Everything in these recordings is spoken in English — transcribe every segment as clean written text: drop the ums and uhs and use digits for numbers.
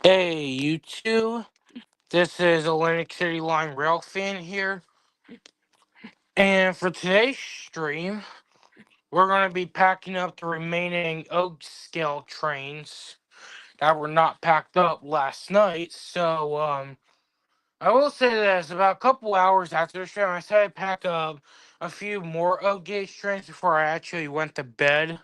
Hey, you two. This is Atlantic City Line Rail fan here. And for today's stream, we're going to be packing up the remaining Oak Scale trains that were not packed up last night. So, I will say this about a couple hours after the stream, I said I'd pack up a few more Oak Gauge trains before I actually went to bed.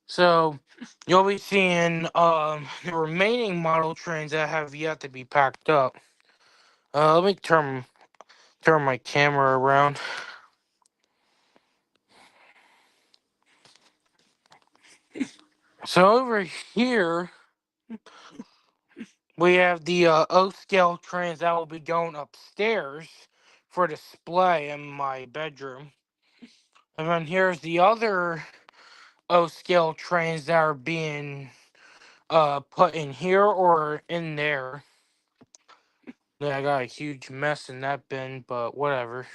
So, you'll be seeing the remaining model trains that have yet to be packed up. Let me turn my camera around. So over here we have the O scale trains that will be going upstairs for display in my bedroom. And then here's the other O scale trains that are being put in here or in there. Yeah, I got a huge mess in that bin, but whatever.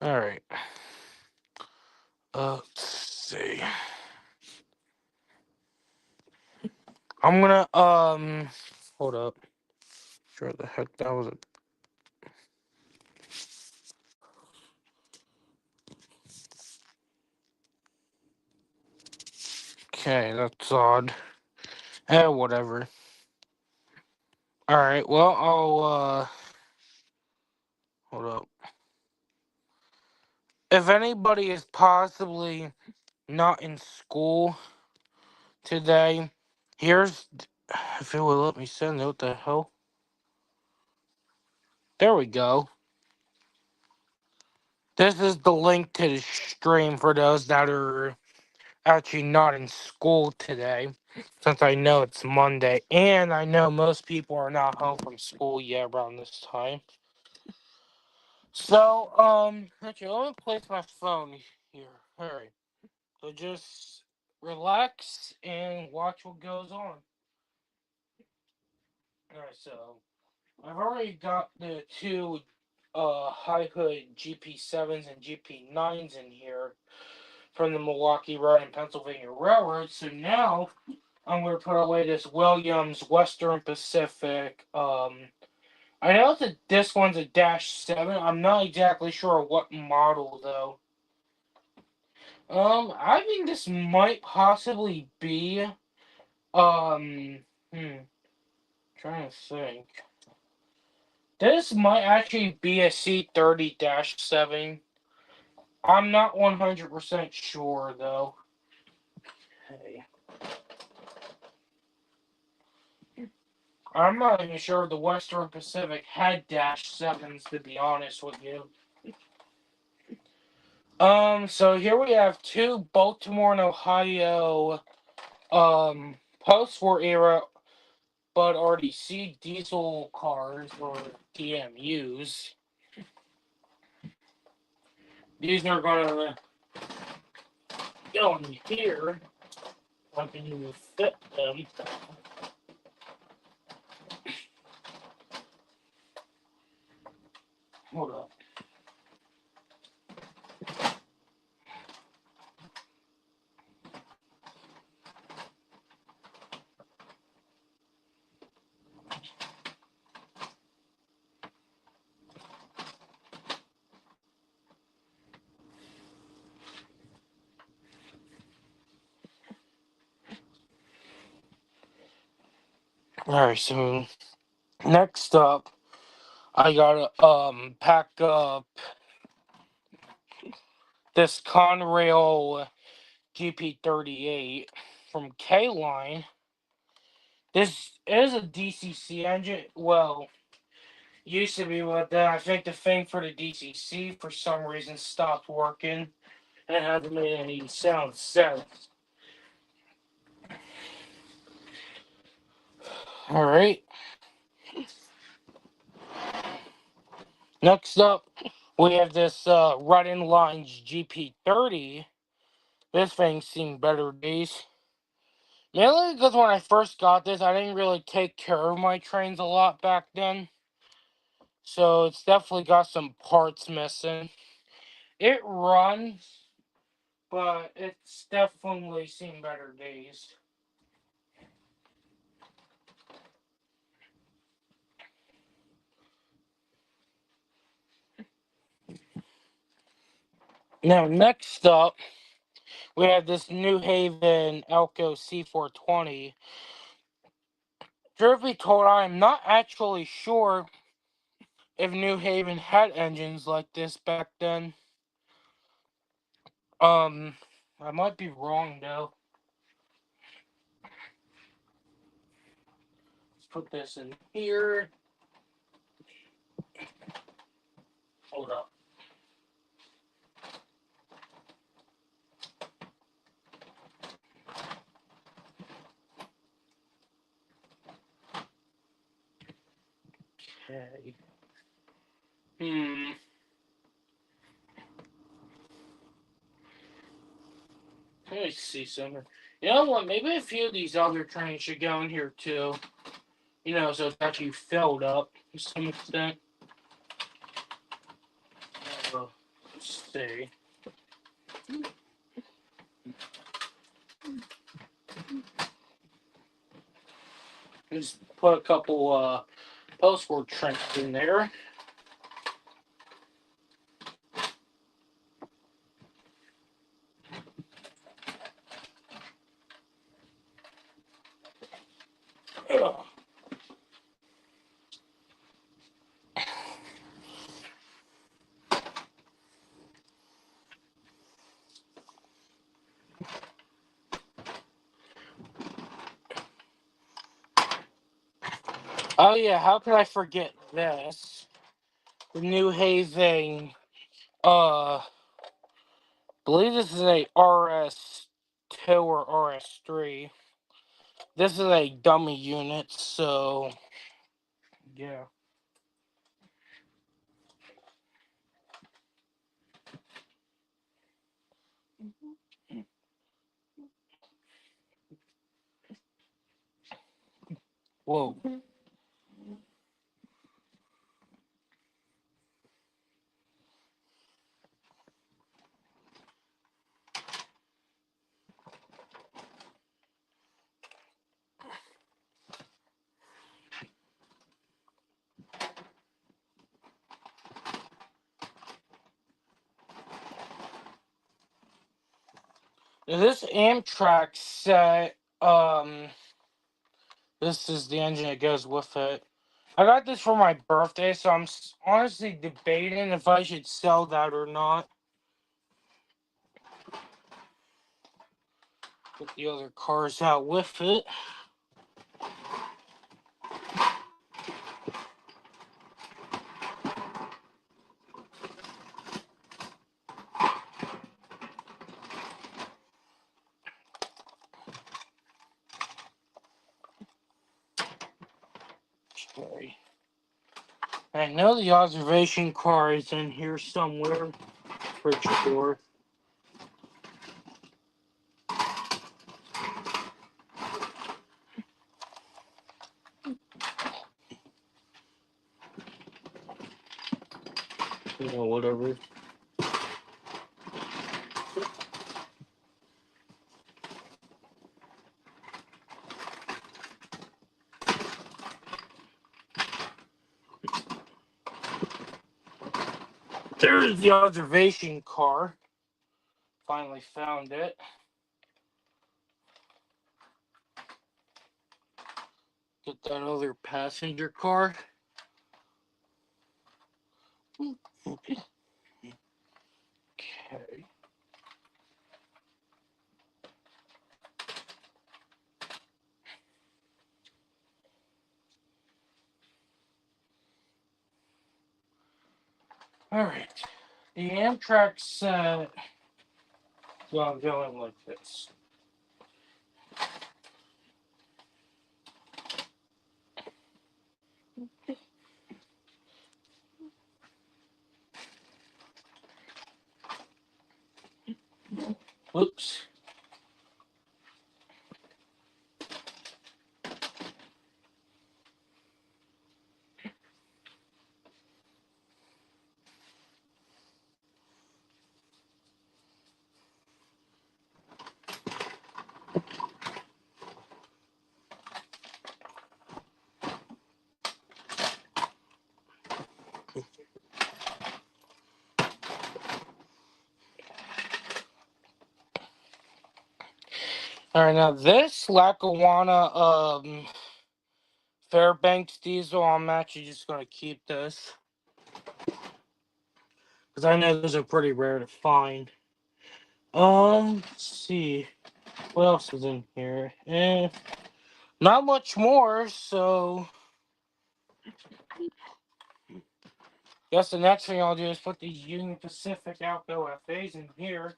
Alright. Let's see. I'm gonna hold up. Sure the heck that was a okay, that's odd. Whatever. Alright, well I'll hold up. If anybody is possibly not in school today, here's if it will let me send it, what the hell? There we go. This is the link to the stream for those that are actually not in school today, since I know it's Monday, and I know most people are not home from school yet around this time. So, actually, let me place my phone here. Alright. So just relax and watch what goes on. Alright, so I've already got the two high hood GP7s and GP9s in here from the Milwaukee Road and Pennsylvania Railroad. So now I'm going to put away this Williams Western Pacific. I know that this one's a -7. I'm not exactly sure what model though. I think this might possibly be trying to think. This might actually be a C30-7. I'm not 100% sure though. Okay. I'm not even sure the Western Pacific had -7s to be honest with you. So here we have two Baltimore and Ohio post-war era but RDC diesel cars or DMUs. These are gonna go in here. I can even fit them. Hold up. Alright, so next up I gotta pack up this Conrail GP38 from K-Line. This is a DCC engine. Well, used to be, but I think the thing for the DCC for some reason stopped working and it hasn't made any sound since. Alright. Next up, we have this Running Lines GP30. This thing's seen better days. Mainly because when I first got this, I didn't really take care of my trains a lot back then. So it's definitely got some parts missing. It runs, but it's definitely seen better days. Now, next up, we have this New Haven Elko C420. Truth be told, I am not actually sure if New Haven had engines like this back then. I might be wrong though. Let's put this in here. Hold up. Okay. Let me see something. You know what? Maybe a few of these other trains should go in here too. You know, so it's actually filled up to some extent. Let's see. Just put a couple post-war trains in there. Ugh. Oh yeah, how could I forget this? The New Haven, believe this is a RS2 or RS3. This is a dummy unit, so yeah. Whoa. This Amtrak set, this is the engine that goes with it. I got this for my birthday, so I'm honestly debating if I should sell that or not. Put the other cars out with it. Okay. I know the observation car is in here somewhere, for sure. You know, whatever. There's the observation car. Finally found it. Get that other passenger car. Okay. Alright. The Amtrak set. Well, I'm going like this. Whoops. Alright, now this Lackawanna Fairbanks diesel, I'm actually just gonna keep this. Because I know those are pretty rare to find. Let's see. What else is in here? Not much more, so guess the next thing I'll do is put these Union Pacific Outgo FAs in here.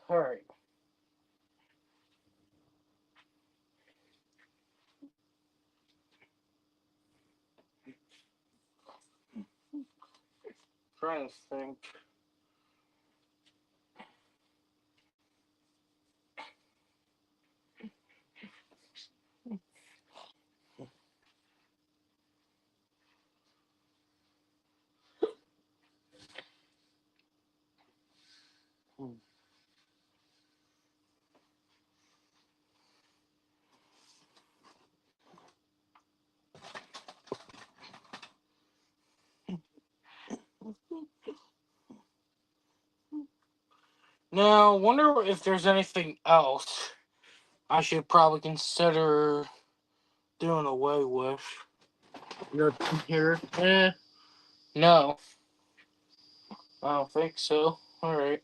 Alright. Trying to think. Now, wonder if there's anything else I should probably consider doing away with. Here? No. I don't think so. Alright.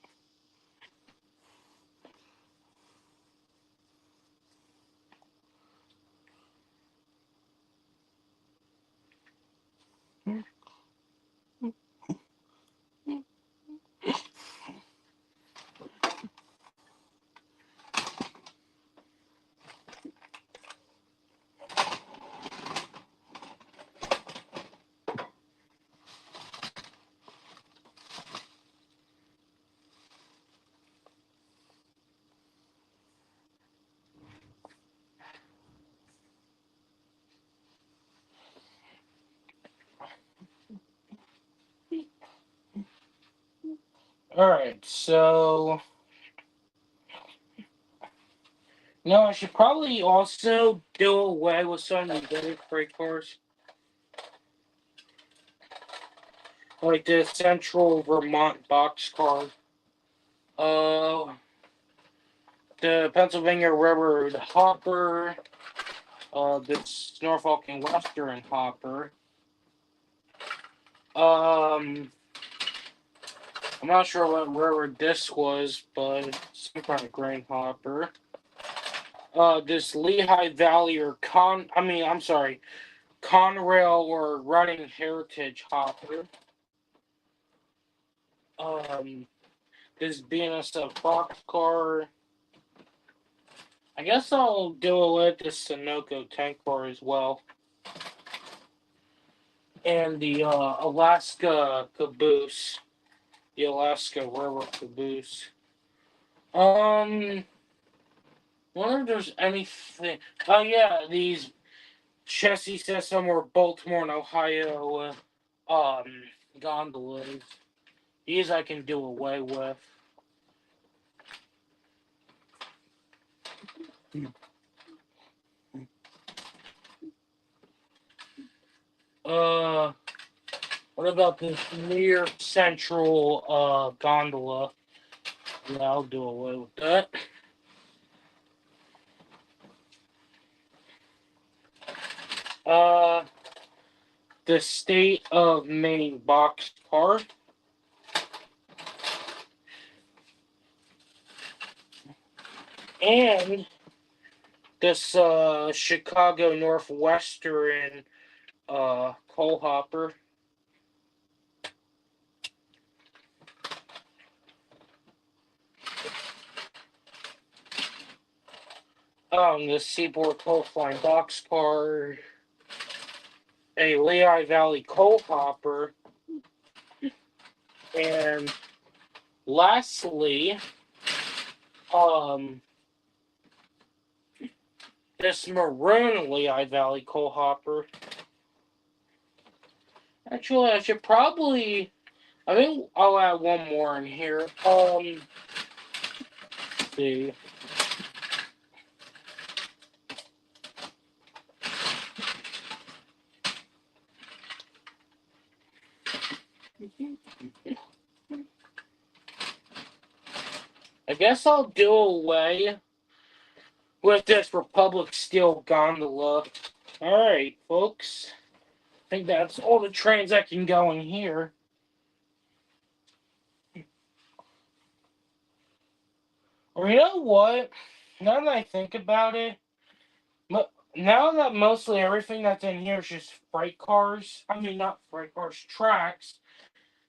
Alright, so no, I should probably also do away with some of the other freight cars. Like the Central Vermont boxcar. Uh, the Pennsylvania Railroad hopper. This Norfolk and Western hopper. I'm not sure what railroad this was, but some kind of grain hopper. This Lehigh Valley or Conrail or Running Heritage hopper. This BNSF boxcar. I guess I'll do away with this Sunoco tank car as well. And the Alaska caboose. The Alaska Railroad caboose. Wonder if there's anything. Oh yeah, these chassis says somewhere Baltimore and Ohio gondolas. These I can do away with. What about this near central gondola? Yeah, I'll do away with that. The State of Maine boxcar. And this Chicago Northwestern coal hopper. The Seaboard Coastline boxcar. A Lehigh Valley coal hopper. And lastly, this maroon Lehigh Valley coal hopper. Actually, I should probably. I think I'll add one more in here. Let's see. I guess I'll do away with this Republic Steel gondola. Alright, folks. I think that's all the trains that can go in here. Or you know what? Now that I think about it, now that mostly everything that's in here is just freight cars, I mean, not freight cars, tracks,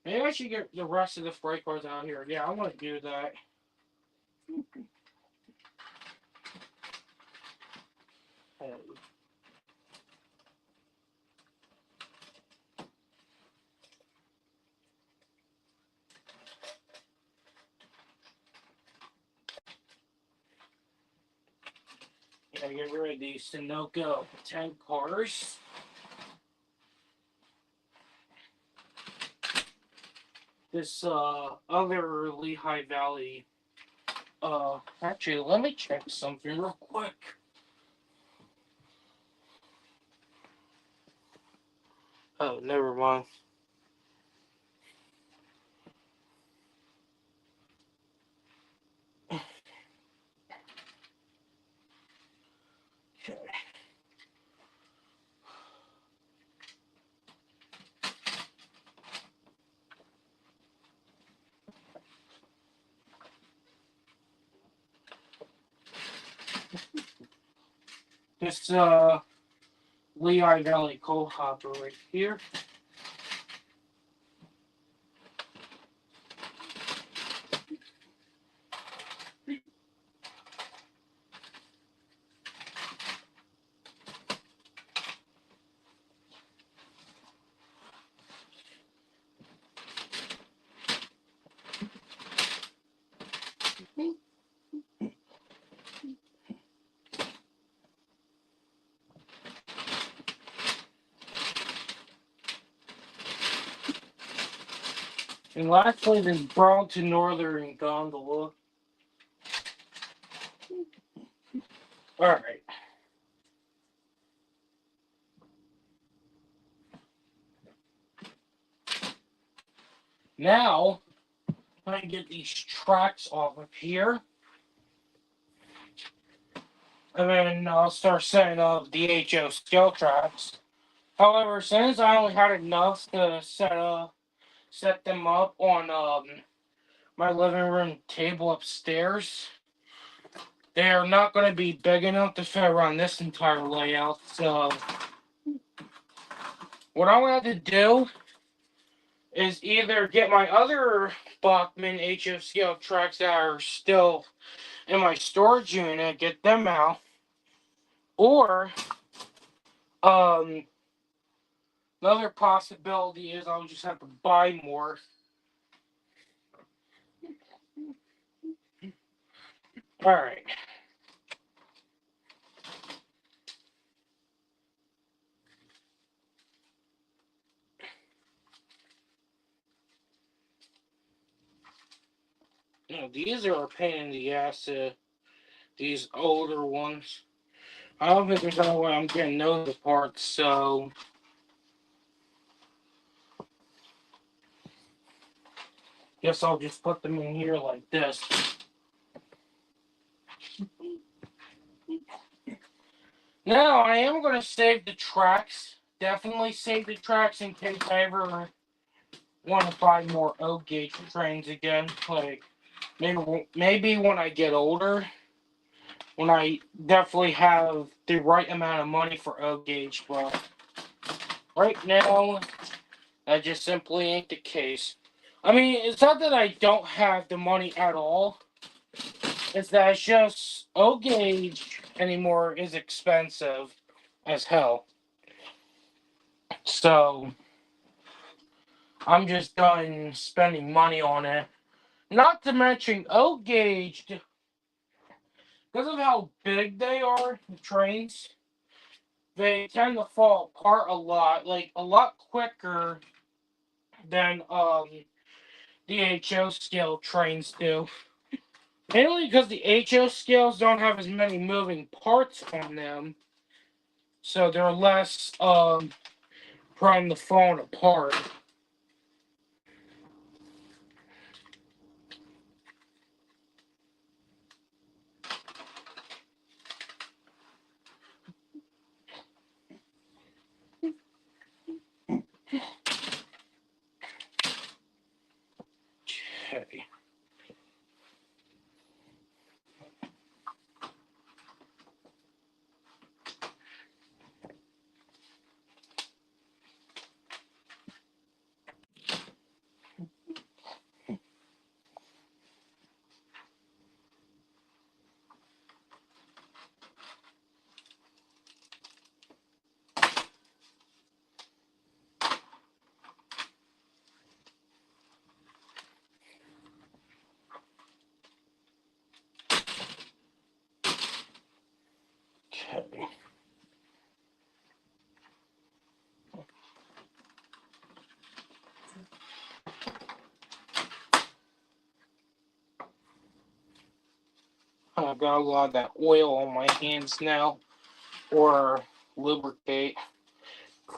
maybe I should get the rest of the freight cars out here. Yeah, I want to do that. Yeah, get rid of these Sunoco tank cars. This other Lehigh Valley. Actually, let me check something real quick. Oh, never mind. Okay. This Lehigh Valley coal hopper right here. And lastly, this Burlington Northern gondola. Alright. Now, I can get these tracks off of here. And then I'll start setting up the HO scale tracks. However, since I only had enough to set them up on my living room table upstairs, they are not going to be big enough to fit around this entire layout. So, what I'm going to have to do is either get my other Bachmann HF scale tracks that are still in my storage unit, get them out, or another possibility is I'll just have to buy more. All right. These are a pain in the ass. These older ones. I don't think there's no way I'm getting those apart. So guess I'll just put them in here like this. Now I am going to save the tracks. Definitely save the tracks in case I ever want to buy more O gauge trains again. Like maybe when I get older, when I definitely have the right amount of money for O gauge. But right now, that just simply ain't the case. I mean, it's not that I don't have the money at all. It's that it's just O gauge anymore is expensive as hell. So I'm just done spending money on it. Not to mention O gauge, because of how big they are, the trains, they tend to fall apart like a lot quicker than the HO scale trains do. Mainly because the HO scales don't have as many moving parts on them, so they're less prone to falling apart. Okay. Okay. I've got a lot of that oil on my hands now, or lubricate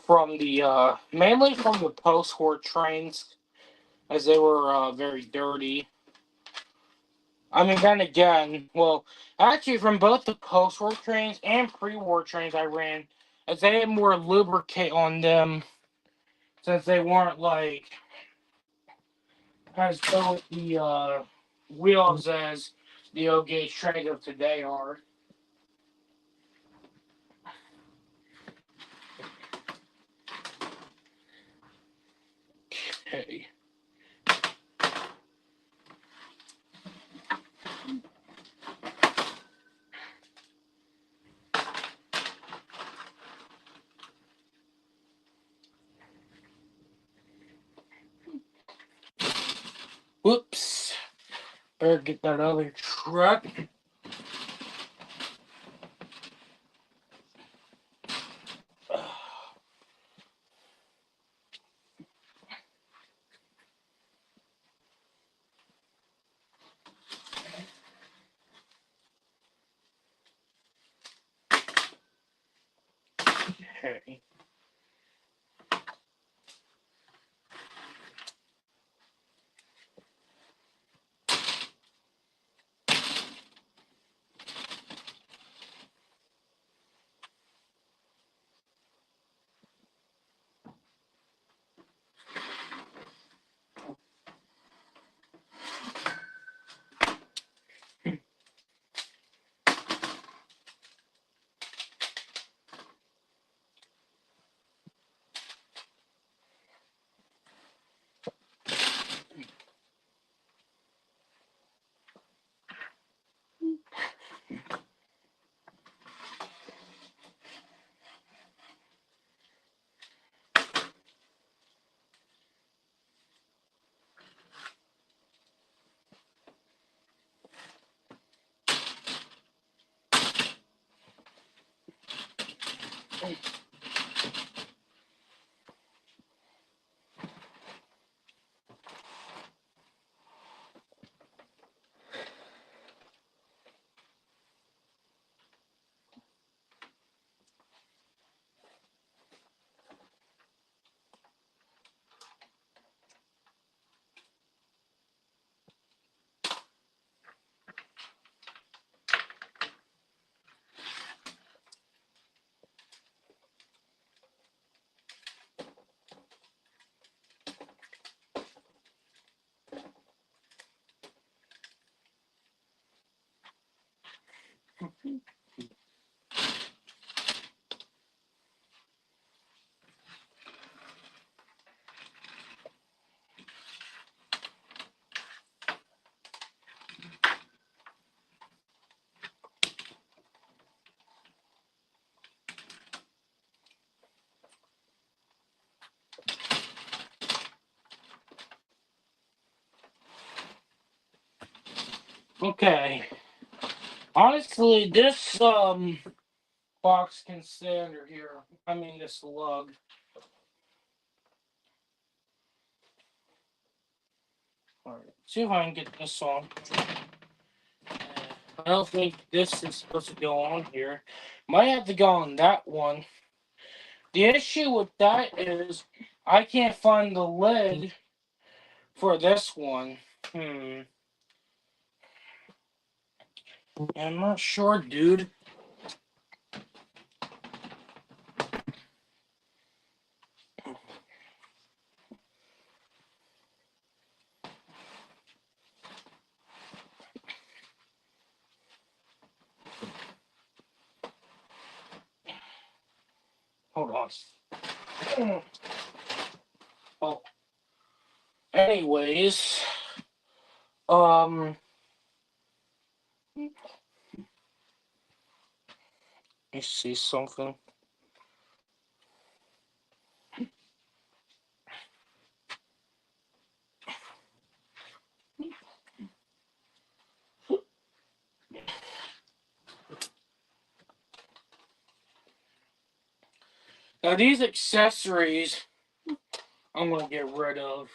from the mainly from the post-war trains, as they were very dirty. I mean, then again, well, actually, from both the post-war trains and pre-war trains I ran, as they had more lubricate on them, since they weren't like as good with the wheels as the old gauge trains of today are. Okay. Whoops. Better get that other truck. Okay. Okay. Honestly, this box can stay under here. I mean, this lug. Alright, see if I can get this on. I don't think this is supposed to go on here. Might have to go on that one. The issue with that is I can't find the lid for this one. I'm not sure, dude. house. Oh, anyways, you see something? Now these accessories I'm gonna get rid of.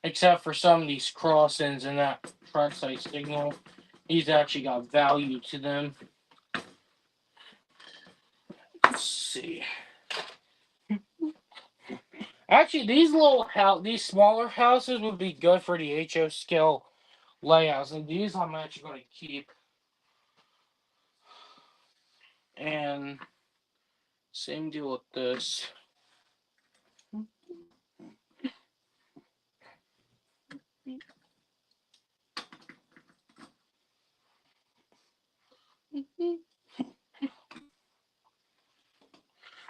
Except for some of these crossings and that trackside signal. These actually got value to them. Let's see. Actually, these smaller houses would be good for the HO scale layouts, and these I'm actually going to keep. And same deal with this.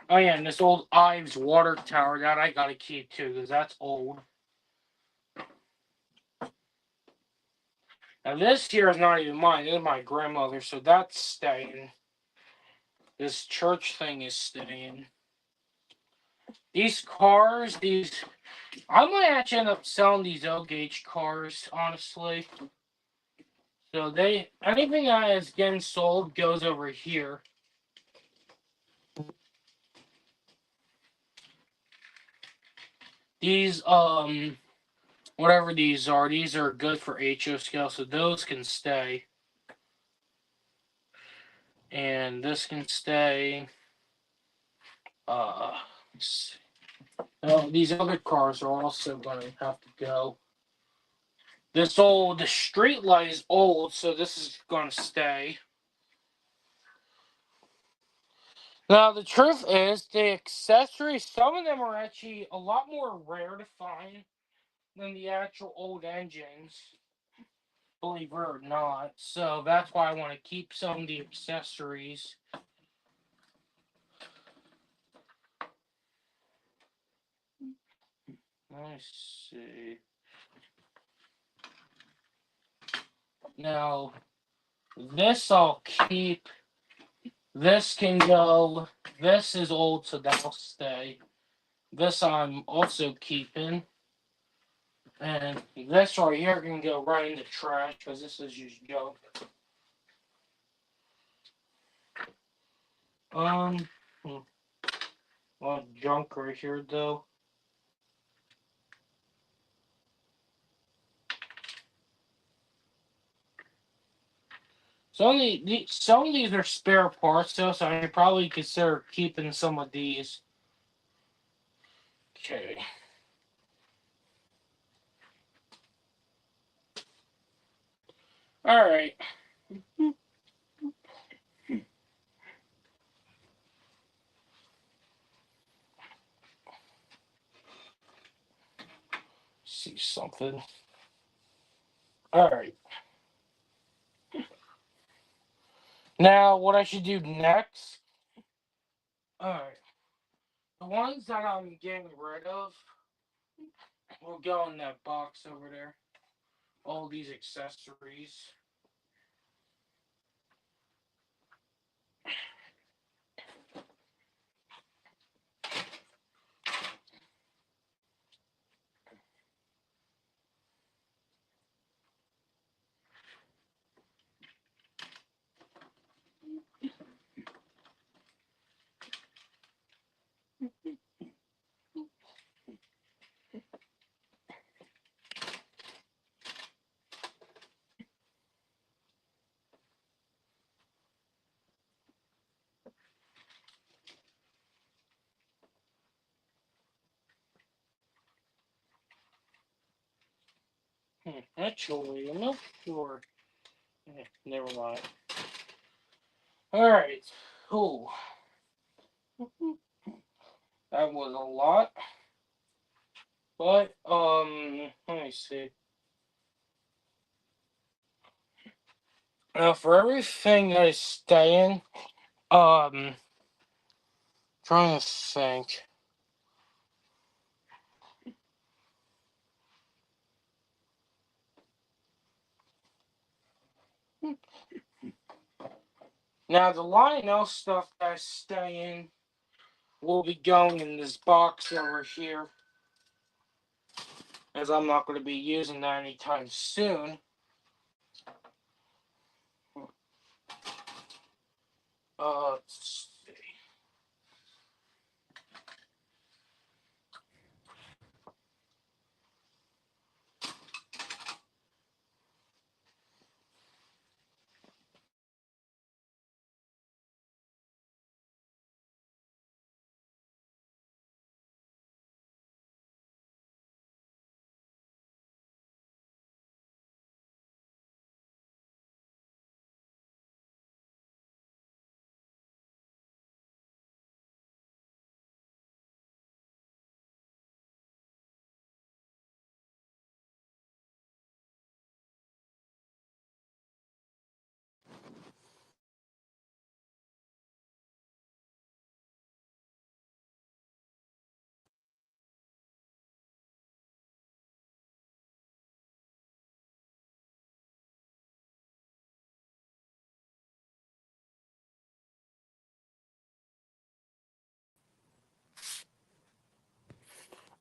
Oh yeah, and this old Ives water tower that I gotta keep too, because that's old. Now this here is not even mine, this is my grandmother, so that's staying. This church thing is staying. These cars, I might actually end up selling these L-gauge cars, honestly. So anything that is getting sold goes over here. These, whatever these are good for HO scale, so those can stay. And this can stay. Oh, these other cars are also going to have to go. The street light is old, so this is going to stay. Now, the truth is, the accessories, some of them are actually a lot more rare to find than the actual old engines, believe it or not. So that's why I want to keep some of the accessories. Let's see. Now, this I'll keep. This can go. This is old, so that'll stay. This I'm also keeping. And this right here can go right in the trash because this is just junk. Um, a lot of junk right here though. Some of these are spare parts though, so I probably consider keeping some of these. Okay. All right. See something. All right. Now, what I should do next? All right. The ones that I'm getting rid of will go in that box over there. All these accessories. Actually, I'm not sure. Never mind. All right. Cool. That was a lot. But let me see. Now for everything that is staying, Trying to think. Now the Lionel stuff that I stay in will be going in this box over here, as I'm not going to be using that anytime soon. Let's see.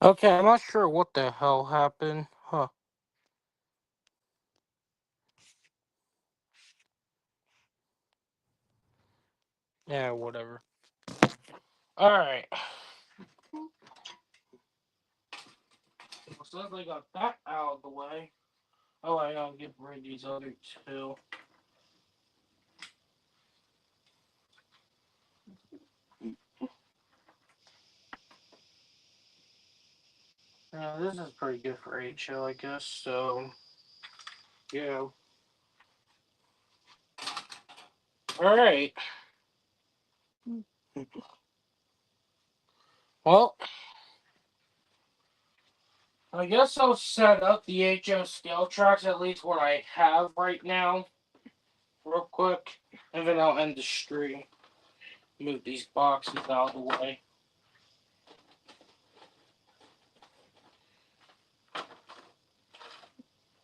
Okay, I'm not sure what the hell happened. Huh. Yeah, whatever. Alright. So I got that out of the way. Oh, I gotta get rid of these other two. This is pretty good for HO, I guess. So, yeah. Alright. Well, I guess I'll set up the HO scale tracks, at least what I have right now, real quick. And then I'll end the stream. Move these boxes out of the way.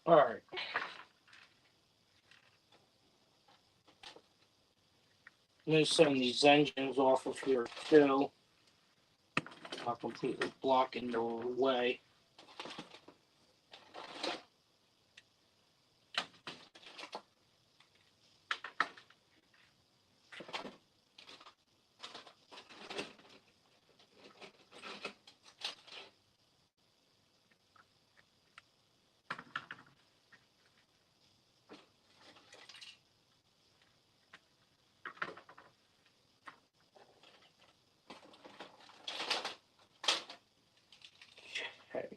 Alright. I'm going to send these engines off of here too. Not completely blocking their way. Okay.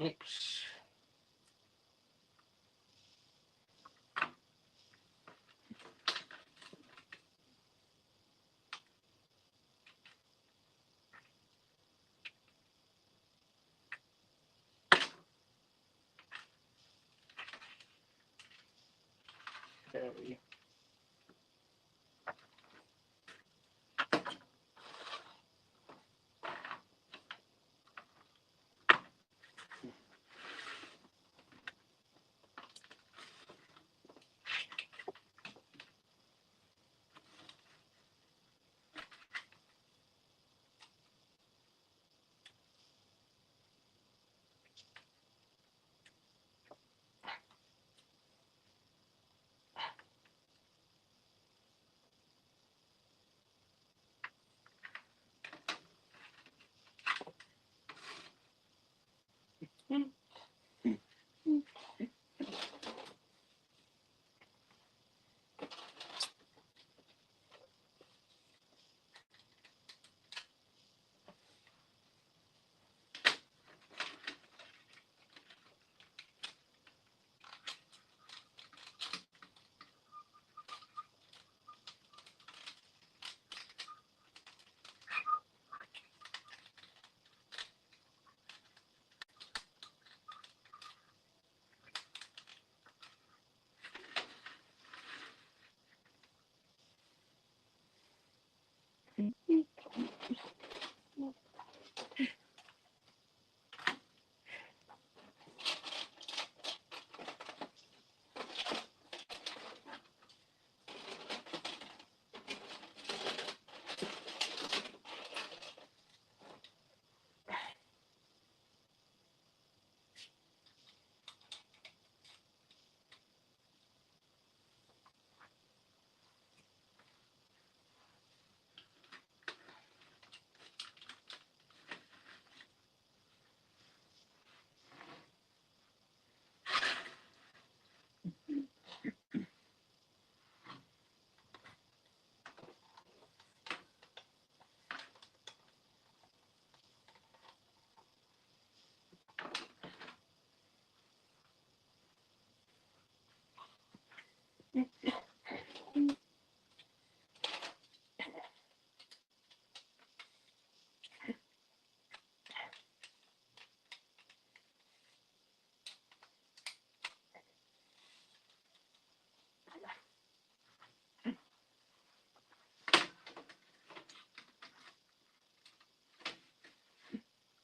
Oops. Okay.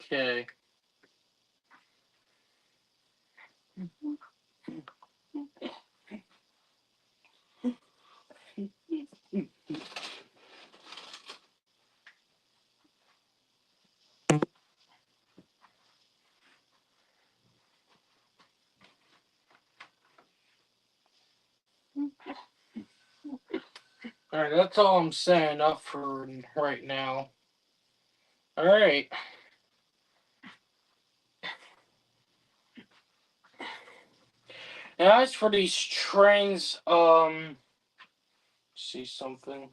Okay. Alright, that's all I'm saying up for right now. Alright. Now as for these trains, see something.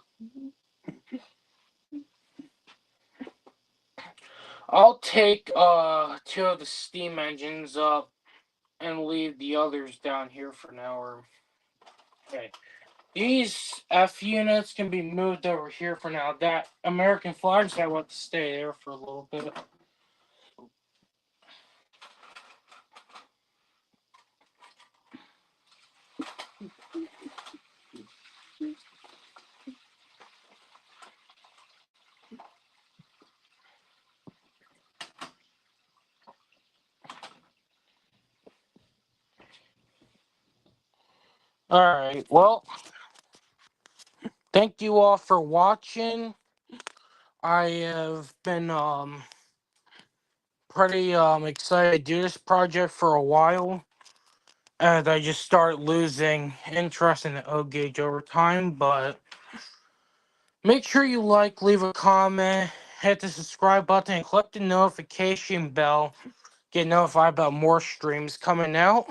I'll take two of the steam engines up and leave the others down here for now. Okay. These F units can be moved over here for now. That American flags I want to stay there for a little bit. Alright, well, thank you all for watching. I have been pretty excited to do this project for a while. And I just start losing interest in the O gauge over time, but make sure you like, leave a comment, hit the subscribe button, and click the notification bell. Get notified about more streams coming out.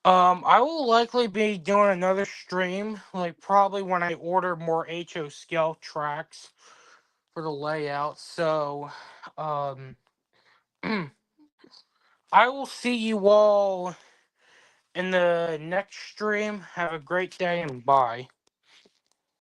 I will likely be doing another stream, like probably when I order more HO scale tracks for the layout. So, I will see you all in the next stream. Have a great day and bye.